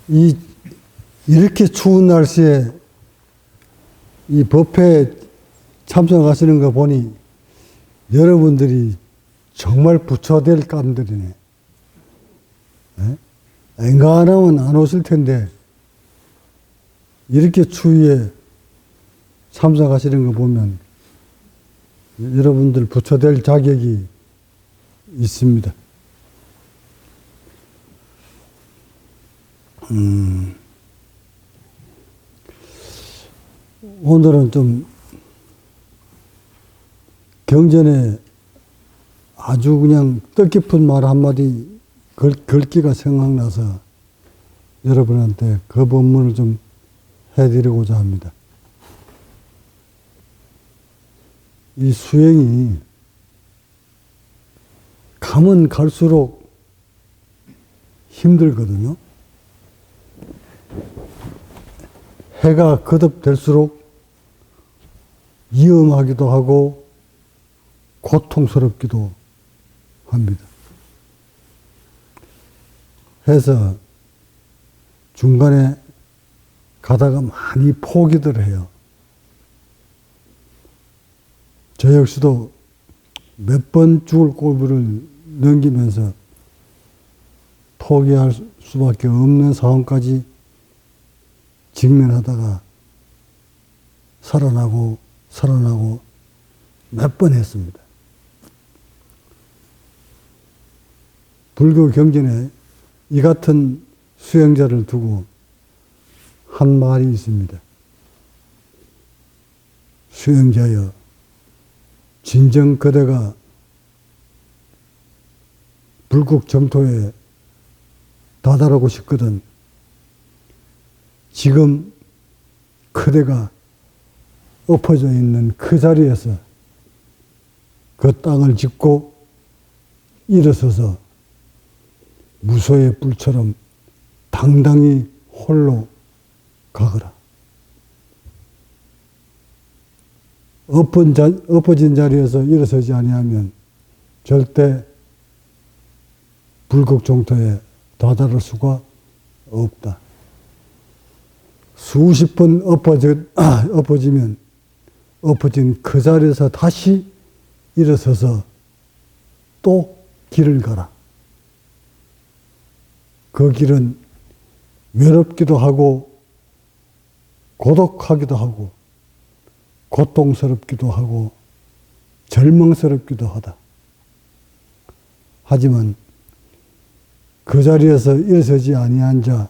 이렇게 추운 날씨에 이 법회에 참석하시는 거 보니 여러분들이 정말 부처될 감들이네. 네? 엔간하면 안 오실 텐데 이렇게 추위에 참석하시는 거 보면 여러분들 부처될 자격이 있습니다. 오늘은 좀 경전에 아주 그냥 뜻깊은 말 한마디 걸기가 생각나서 여러분한테 그 법문을 좀 해드리고자 합니다. 이 수행이 가면 갈수록 힘들거든요. 해가 거듭될수록 위험하기도 하고 고통스럽기도 합니다. 해서 중간에 가다가 많이 포기들 해요. 저 역시도 몇 번 죽을 꼴부를 넘기면서 포기할 수밖에 없는 상황까지 직면하다가 살아나고 몇 번 했습니다. 불교 경전에 이 같은 수행자를 두고 한 말이 있습니다. 수행자여, 진정 그대가 불국 정토에 다다르고 싶거든 지금 그대가 엎어져 있는 그 자리에서 그 땅을 짚고 일어서서 무소의 뿔처럼 당당히 홀로 가거라. 엎어진 자리에서 일어서지 아니하면 절대 불국 정토에 다다를 수가 없다. 수십 번 엎어지면 엎어진 그 자리에서 다시 일어서서 또 길을 가라. 그 길은 외롭기도 하고 고독하기도 하고 고통스럽기도 하고 절망스럽기도 하다. 하지만 그 자리에서 일어서지 아니한 자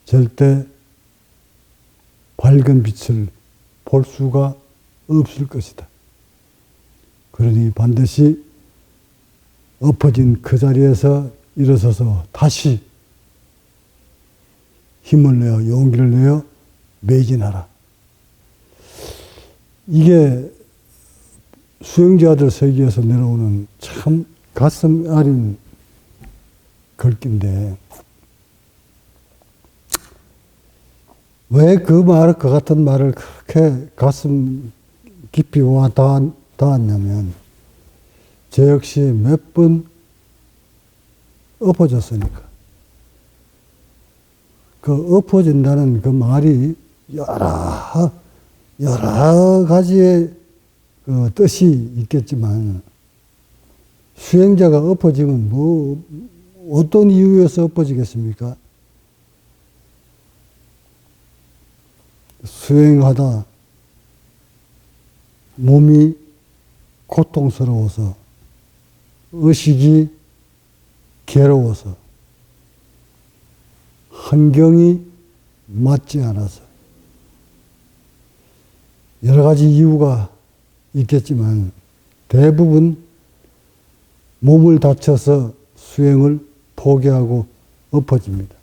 절대 밝은 빛을 볼 수가 없을 것이다. 그러니 반드시 엎어진 그 자리에서 일어서서 다시 힘을 내어 용기를 내어 매진하라. 이게 수행자들 세계에서 내려오는 참 가슴 아린 글귀인데 왜 그 같은 말을 그렇게 가슴 깊이 와 닿았냐면 저 역시 몇 번 엎어졌으니까. 그 엎어진다는 그 말이 여러 가지의 그 뜻이 있겠지만 수행자가 엎어지면 뭐 어떤 이유에서 엎어지겠습니까? 수행하다 몸이 고통스러워서 의식이 괴로워서 환경이 맞지 않아서 여러 가지 이유가 있겠지만 대부분 몸을 다쳐서 수행을 포기하고 엎어집니다.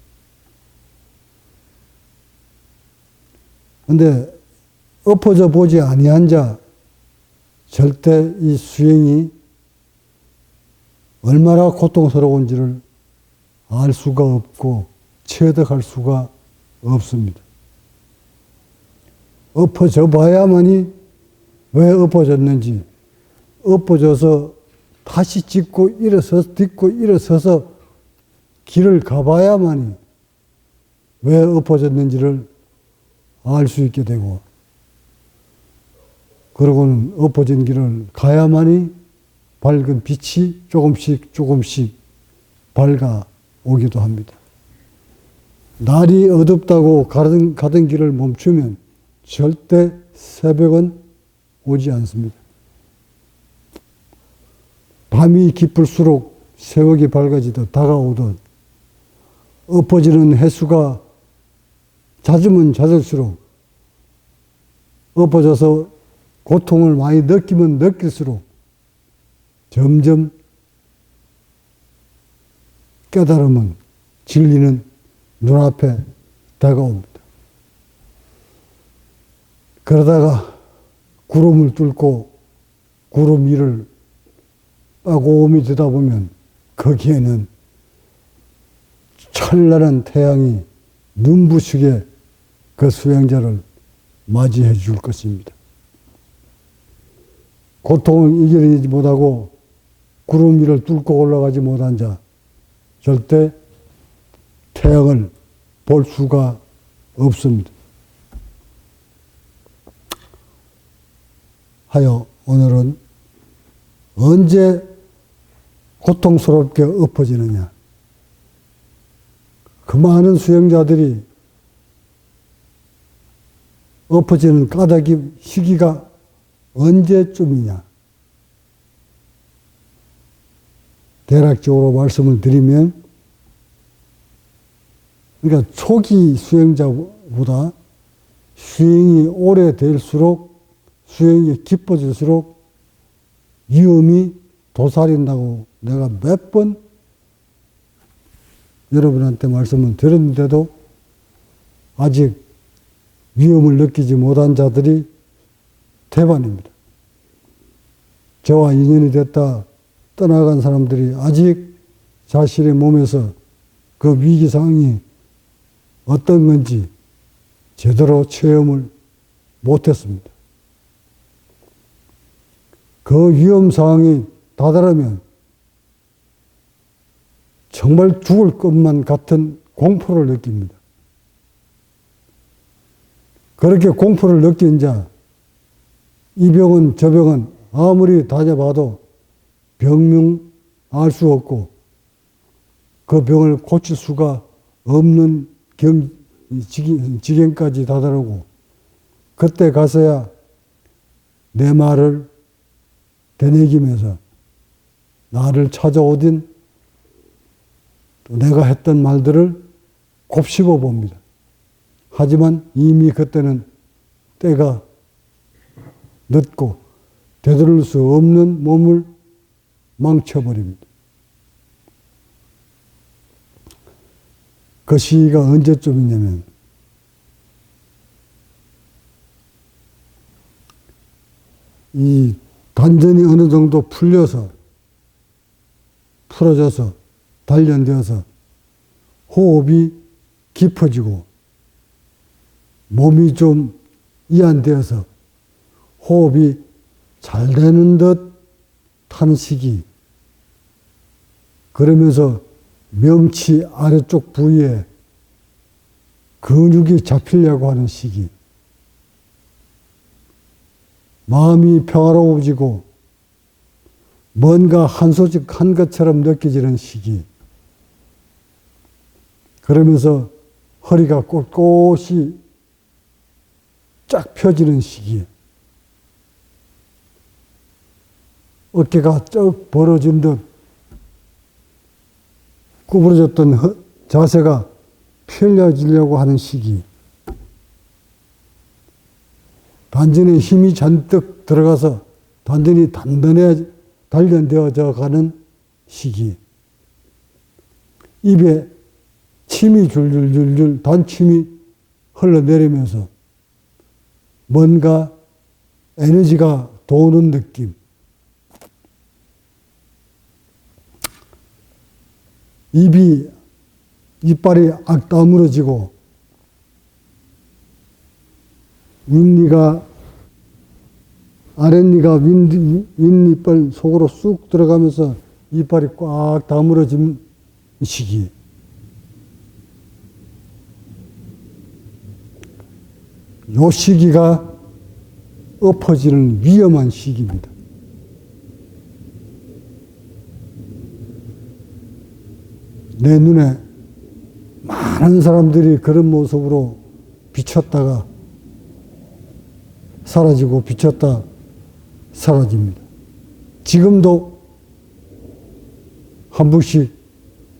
그런데 엎어져 보지 아니한 자 절대 이 수행이 얼마나 고통스러운지를 알 수가 없고 체득할 수가 없습니다. 엎어져 봐야만이 왜 엎어졌는지, 엎어져서 다시 딛고 일어서서 길을 가봐야만이 왜 엎어졌는지를 알 수 있게 되고, 그러고는 엎어진 길을 가야만이 밝은 빛이 조금씩 밝아오기도 합니다. 날이 어둡다고 가던 길을 멈추면 절대 새벽은 오지 않습니다. 밤이 깊을수록 새벽이 밝아지듯 다가오듯 엎어지는 횟수가 잦으면 잦을수록, 엎어져서 고통을 많이 느끼면 느낄수록 점점 깨달음은, 진리는 눈앞에 다가옵니다. 그러다가 구름을 뚫고 구름 위를 빠고미 되다 보면 거기에는 찬란한 태양이 눈부시게 그 수행자를 맞이해 줄 것입니다. 고통을 이겨내지 못하고 구름 위를 뚫고 올라가지 못한 자, 절대 태양을 볼 수가 없습니다. 하여 오늘은 언제 고통스럽게 엎어지느냐. 그 많은 수행자들이 엎어지는 까닭이 시기가 언제쯤이냐. 대략적으로 말씀을 드리면, 그러니까 초기 수행자보다 수행이 오래될수록, 수행이 깊어질수록 위험이 도사린다고 내가 몇 번 여러분한테 말씀을 드렸는데도 아직 위험을 느끼지 못한 자들이 대반입니다. 저와 인연이 됐다 떠나간 사람들이 아직 자신의 몸에서 그 위기 상황이 어떤 건지 제대로 체험을 못했습니다. 그 위험 상황이 다다르면 정말 죽을 것만 같은 공포를 느낍니다. 그렇게 공포를 느낀 자, 이 병은 저 병은 아무리 다녀봐도 병명 알 수 없고 그 병을 고칠 수가 없는 지경까지 다다르고, 그때 가서야 내 말을 되새기면서 나를 찾아오던 또 내가 했던 말들을 곱씹어 봅니다. 하지만 이미 그때는 때가 늦고 되돌릴 수 없는 몸을 망쳐버립니다. 그 시기가 언제쯤이냐면 이 단전이 어느 정도 풀어져서 단련되어서 호흡이 깊어지고 몸이 좀 이완되어서 호흡이 잘 되는 듯 하는 시기, 그러면서 명치 아래쪽 부위에 근육이 잡히려고 하는 시기, 마음이 평화로워지고 뭔가 한소직한 것처럼 느껴지는 시기, 그러면서 허리가 꼿꼿이 쫙 펴지는 시기, 어깨가 쩍 벌어진 듯 구부러졌던 자세가 펴려지려고 하는 시기, 단전에 힘이 잔뜩 들어가서 단전이 단련되어져 가는 시기, 입에 침이 줄줄줄줄 단침이 흘러내리면서 뭔가 에너지가 도는 느낌, 이빨이 악 다물어지고 아랫니가 윗니빨 속으로 쑥 들어가면서 이빨이 꽉 다물어진 시기, 요 시기가 엎어지는 위험한 시기입니다. 내 눈에 많은 사람들이 그런 모습으로 비쳤다가 사라지고 비쳤다 사라집니다. 지금도 한 번씩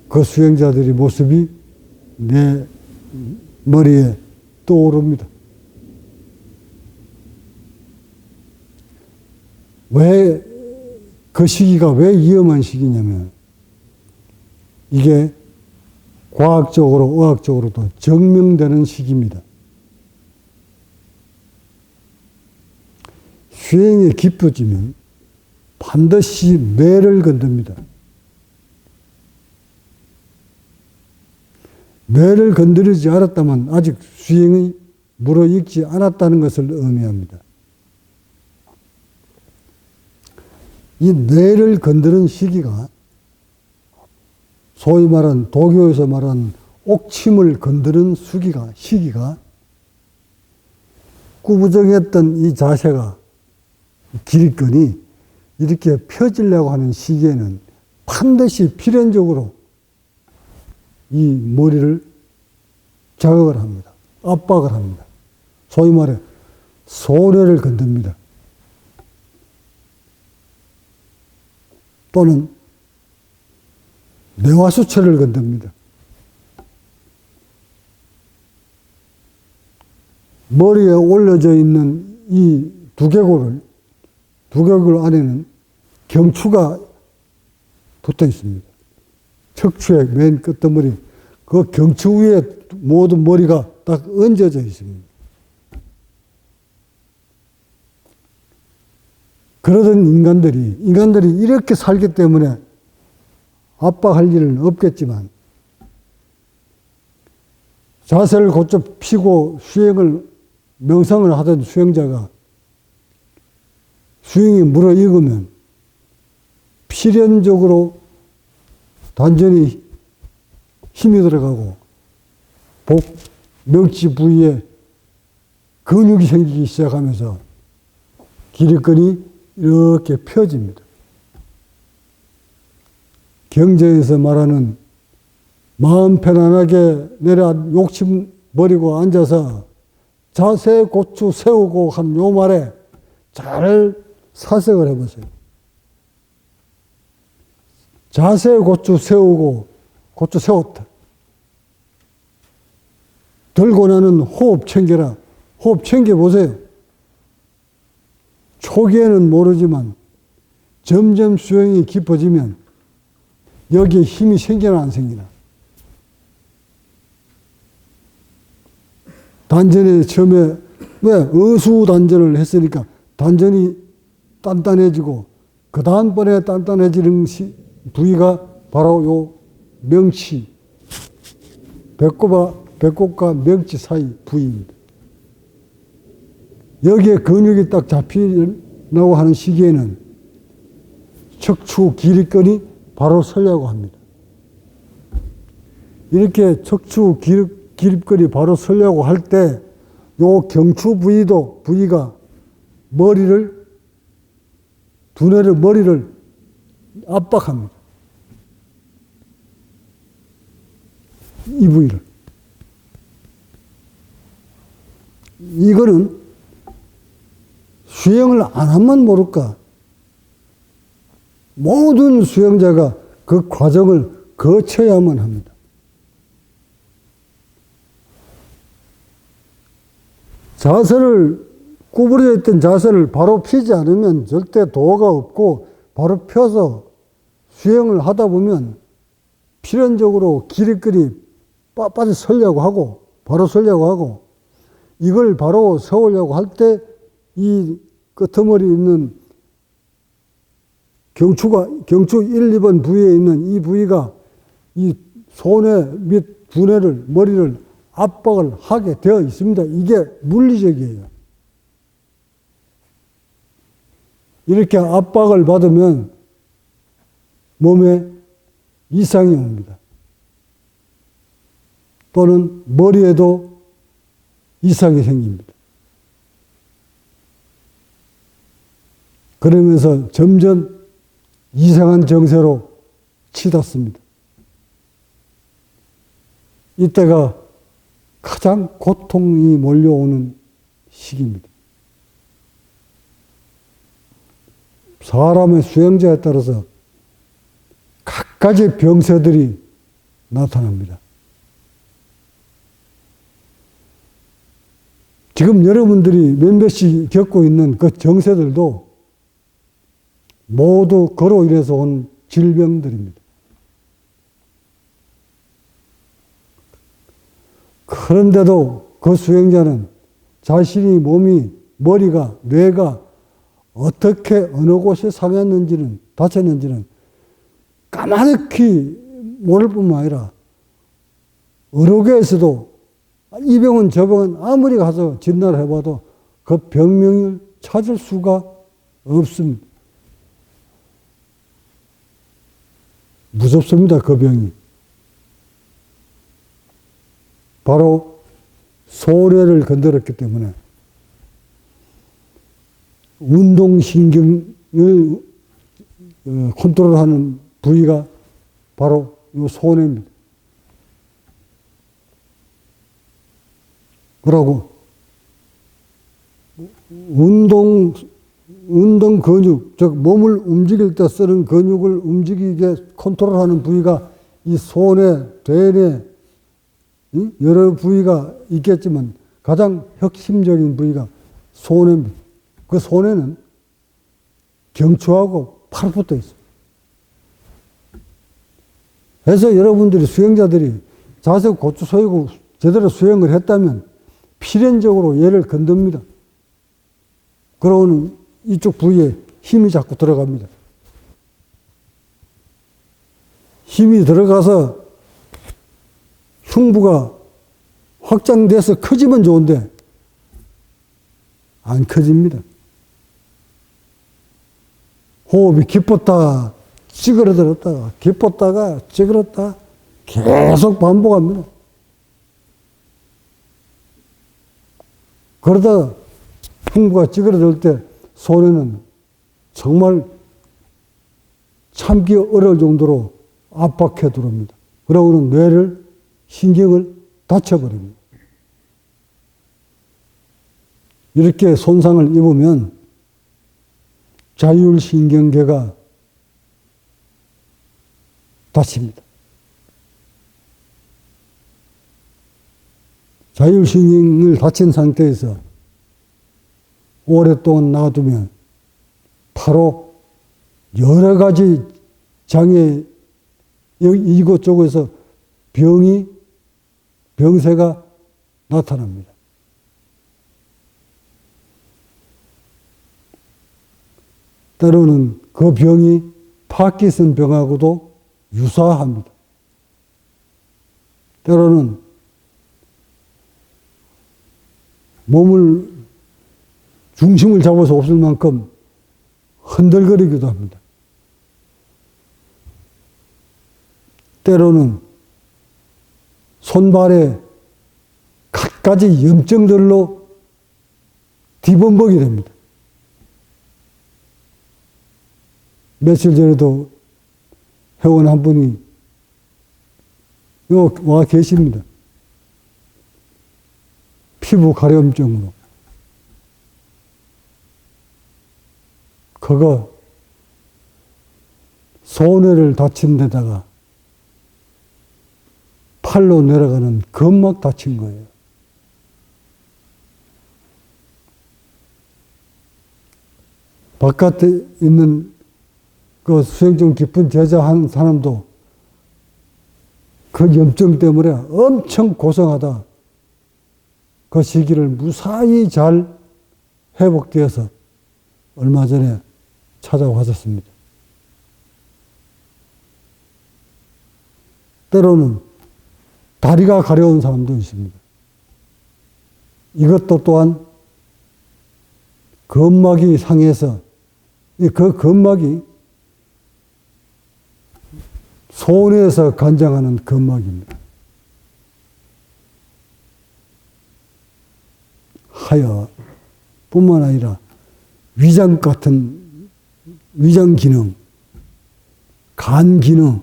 그 수행자들의 모습이 내 머리에 떠오릅니다. 왜 그 시기가 왜 위험한 시기냐면 이게 과학적으로 의학적으로도 증명되는 시기입니다. 수행에 깊어지면 반드시 뇌를 건듭니다. 뇌를 건드리지 않았다면 아직 수행이 무르익지 않았다는 것을 의미합니다. 이 뇌를 건드는 시기가 소위 말하는 도교에서 말하는 옥침을 건드는 시기가 꾸부정했던 이 자세가 기립근이 이렇게 펴지려고 하는 시기에는 반드시 필연적으로 이 머리를 자극을 합니다. 압박을 합니다. 소위 말해 소뇌를 건듭니다. 또는 뇌화수체를 건듭니다. 머리에 올려져 있는 이 두개골 안에는 경추가 붙어 있습니다. 척추의 맨 끝머리, 그 경추 위에 모든 머리가 딱 얹어져 있습니다. 그러던 인간들이 이렇게 살기 때문에 압박할 일은 없겠지만 자세를 곧좀 피고 명상을 하던 수행자가 수행이 무르익으면 필연적으로 단전이 힘이 들어가고 명치 부위에 근육이 생기기 시작하면서 기립근이 이렇게 펴집니다. 경제에서 말하는 마음 편안하게 욕심 버리고 앉아서 자세 고추 세우고 한 요 말에 잘 사색을 해보세요. 자세 고추 세우고 고추 세웠다. 들고 나는 호흡 챙겨라. 호흡 챙겨보세요. 초기에는 모르지만 점점 수행이 깊어지면 여기에 힘이 생기나 안 생기나. 단전에 처음에 왜 어수 단전을 했으니까 단전이 단단해지고 그 다음번에 단단해지는 부위가 바로 요 명치, 배꼽과 명치 사이 부위입니다. 여기에 근육이 딱 잡히려고 하는 시기에는 척추 기립근이 바로 서려고 합니다. 이렇게 척추 기립근이 바로 서려고 할 때 요 경추 부위가 머리를 압박합니다. 이 부위를. 이거는 수행을 안 하면 모를까. 모든 수행자가 그 과정을 거쳐야만 합니다. 구부러져 있던 자세를 바로 펴지 않으면 절대 도가 없고 바로 펴서 수행을 하다 보면 필연적으로 기립근이 빠져 서려고 하고 바로 서려고 하고 이걸 바로 세우려고 할 때 이 끄트머리 있는 경추 1, 2번 부위에 있는 이 부위가 이 손에 및 두뇌를, 머리를 압박을 하게 되어 있습니다. 이게 물리적이에요. 이렇게 압박을 받으면 몸에 이상이 옵니다. 또는 머리에도 이상이 생깁니다. 그러면서 점점 이상한 정세로 치닫습니다. 이때가 가장 고통이 몰려오는 시기입니다. 사람의 수행자에 따라서 각가지 병세들이 나타납니다. 지금 여러분들이 몇몇이 겪고 있는 그 정세들도 모두 그로 인해서 온 질병들입니다. 그런데도 그 수행자는 자신이 몸이, 머리가, 뇌가 어떻게 어느 곳에 상했는지는, 다쳤는지는 까마득히 모를 뿐만 아니라 의료계에서도 이 병은 저 병은 아무리 가서 진단을 해봐도 그 병명을 찾을 수가 없습니다. 무섭습니다, 그 병이. 바로 소뇌를 건드렸기 때문에 운동신경을 컨트롤하는 부위가 바로 이 소뇌입니다. 그러고 운동 근육, 즉 몸을 움직일 때 쓰는 근육을 움직이게 컨트롤하는 부위가 이 소뇌, 대뇌, 여러 부위가 있겠지만 가장 핵심적인 부위가 소뇌입니다. 그 소뇌는 경추하고 바로 붙어 있어요. 그래서 여러분들이 수행자들이 자세 고추 서이고 제대로 수행을 했다면 필연적으로 얘를 건듭니다. 그러고는 이쪽 부위에 힘이 자꾸 들어갑니다. 힘이 들어가서 흉부가 확장돼서 커지면 좋은데 안 커집니다. 호흡이 깊었다 찌그러들었다가 깊었다가 찌그렀다 계속 반복합니다. 그러다가 흉부가 찌그러들 때 소뇌는 정말 참기 어려울 정도로 압박해 들어옵니다. 그러고는 뇌를, 신경을 다쳐버립니다. 이렇게 손상을 입으면 자율신경계가 다칩니다. 자율신경을 다친 상태에서 오랫동안 놔두면 바로 여러 가지 장애, 이곳저곳에서 병세가 나타납니다. 때로는 그 병이 파킨슨 병하고도 유사합니다. 때로는 몸을 중심을 잡아서 없을 만큼 흔들거리기도 합니다. 때로는 손발에 갖가지 염증들로 뒤범벅이 됩니다. 며칠 전에도 회원 한 분이 여기 와 계십니다. 피부 가려움증으로. 그거 소뇌를 다친 데다가 팔로 내려가는 근막 다친 거예요. 바깥에 있는 그 수행증 깊은 제자 한 사람도 그 염증 때문에 엄청 고생하다 그 시기를 무사히 잘 회복되어서 얼마 전에 찾아왔었습니다. 때로는 다리가 가려운 사람도 있습니다. 이것도 또한 근막이 상해서 그 근막이 소뇌에서 관장하는 근막입니다. 하여 뿐만 아니라 위장 같은 위장 기능, 간 기능,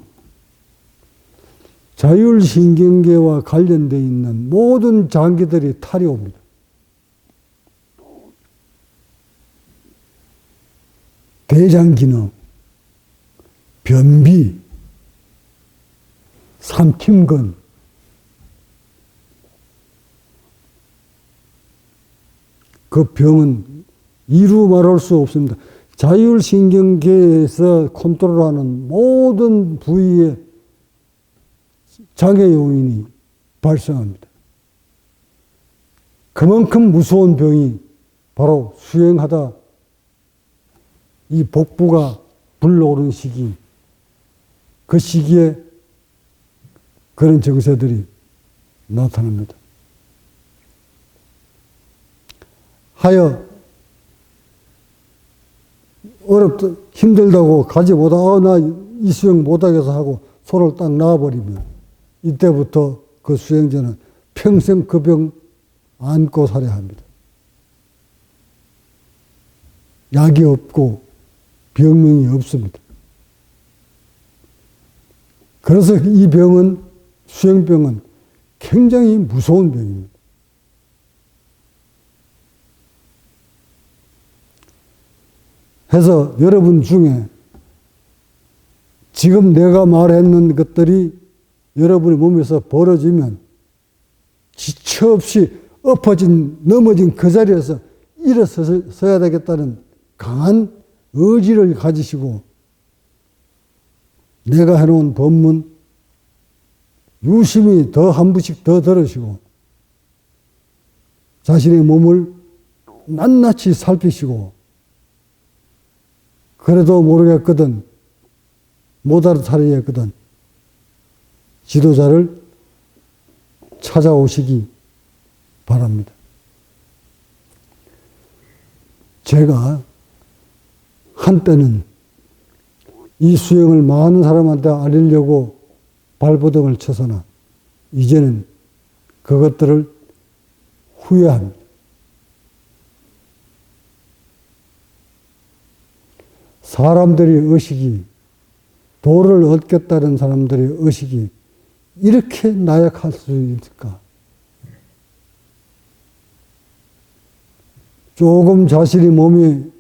자율신경계와 관련되어 있는 모든 장기들이 탈이 옵니다. 대장 기능, 변비, 삼킴근, 그 병은 이루 말할 수 없습니다. 자율신경계에서 컨트롤하는 모든 부위에 장애 요인이 발생합니다. 그만큼 무서운 병이 바로 수행하다 이 복부가 불러오른 시기, 그 시기에 그런 증세들이 나타납니다. 하여 어렵다, 힘들다고 가지 못하, 나 이 수행 못하겠어 하고 손을 딱 놔버리면 이때부터 그 수행자는 평생 그 병 안고 살아야 합니다. 약이 없고 병명이 없습니다. 그래서 이 병은, 수행병은 굉장히 무서운 병입니다. 해서 여러분 중에 지금 내가 말했는 것들이 여러분의 몸에서 벌어지면 지체 없이 넘어진 그 자리에서 일어서야 되겠다는 강한 의지를 가지시고 내가 해놓은 법문 유심히 더 한 번씩 더 들으시고 자신의 몸을 낱낱이 살피시고 그래도 모르겠거든, 못 알아차리겠거든 지도자를 찾아오시기 바랍니다. 제가 한때는 이 수행을 많은 사람한테 알리려고 발버둥을 쳐서나 이제는 그것들을 후회합니다. 사람들의 의식이, 도를 얻겠다는 사람들의 의식이 이렇게 나약할 수 있을까? 조금 자신의 몸이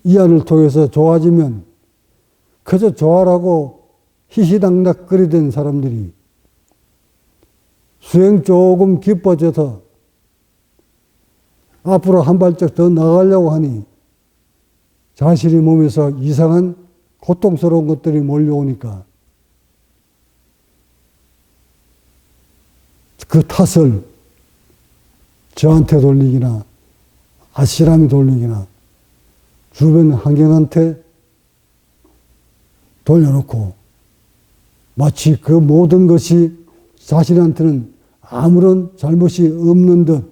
이안을 통해서 좋아지면 그저 좋아라고 희희당락거리던 사람들이 수행 조금 깊어져서 앞으로 한 발짝 더 나가려고 하니 자신의 몸에서 이상한 고통스러운 것들이 몰려오니까 그 탓을 저한테 돌리기나 아시람이 돌리기나 주변 환경한테 돌려놓고 마치 그 모든 것이 자신한테는 아무런 잘못이 없는 듯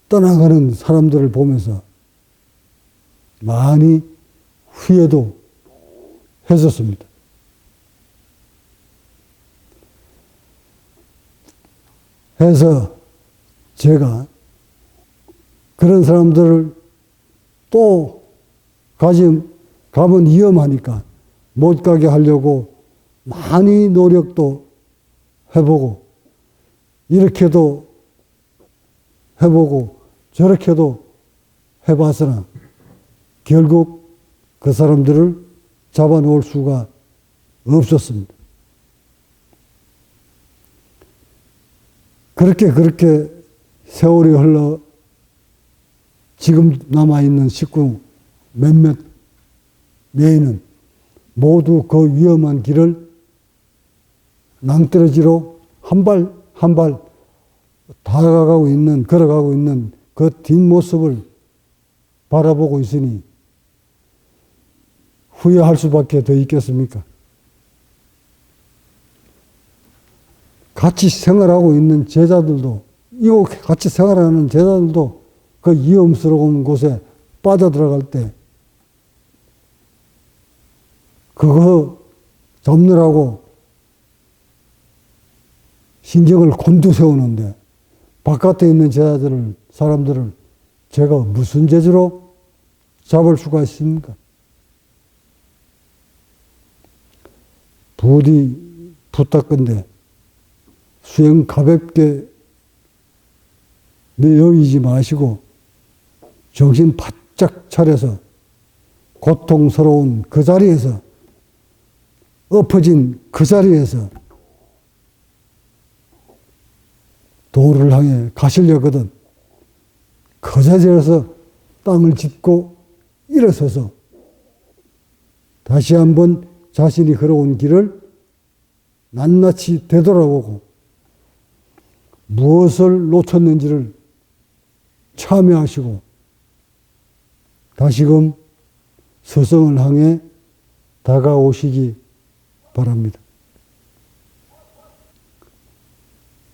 떠나가는 사람들을 보면서 많이 후회도 했었습니다. 해서 제가 그런 사람들을 또 가면 위험하니까 못 가게 하려고 많이 노력도 해보고 이렇게도 해보고 저렇게도 해봤으나 결국 그 사람들을 잡아놓을 수가 없었습니다. 그렇게 세월이 흘러 지금 남아있는 식구 몇몇 내에는 모두 그 위험한 길을 낭떠러지로 한 발 한 발 걸어가고 있는 그 뒷모습을 바라보고 있으니 후회할 수밖에 더 있겠습니까? 같이 생활하고 있는 제자들도, 이거 같이 생활하는 제자들도 그 위험스러운 곳에 빠져들어갈 때 그거 잡느라고 신경을 곤두세우는데 바깥에 있는 사람들을 제가 무슨 재주로 잡을 수가 있습니까? 부디 부탁건대 수행 가볍게 여기지 마시고 정신 바짝 차려서 고통스러운 그 자리에서, 엎어진 그 자리에서 도를 향해 가시려거든 그 자리에서 땅을 짚고 일어서서 다시 한번 자신이 걸어온 길을 낱낱이 되돌아보고 무엇을 놓쳤는지를 참여하시고 다시금 스승을 향해 다가오시기 바랍니다.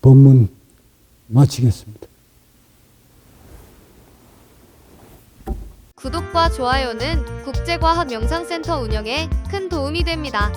본문 마치겠습니다. 구독과 좋아요는 국제과학명상센터 운영에 큰 도움이 됩니다.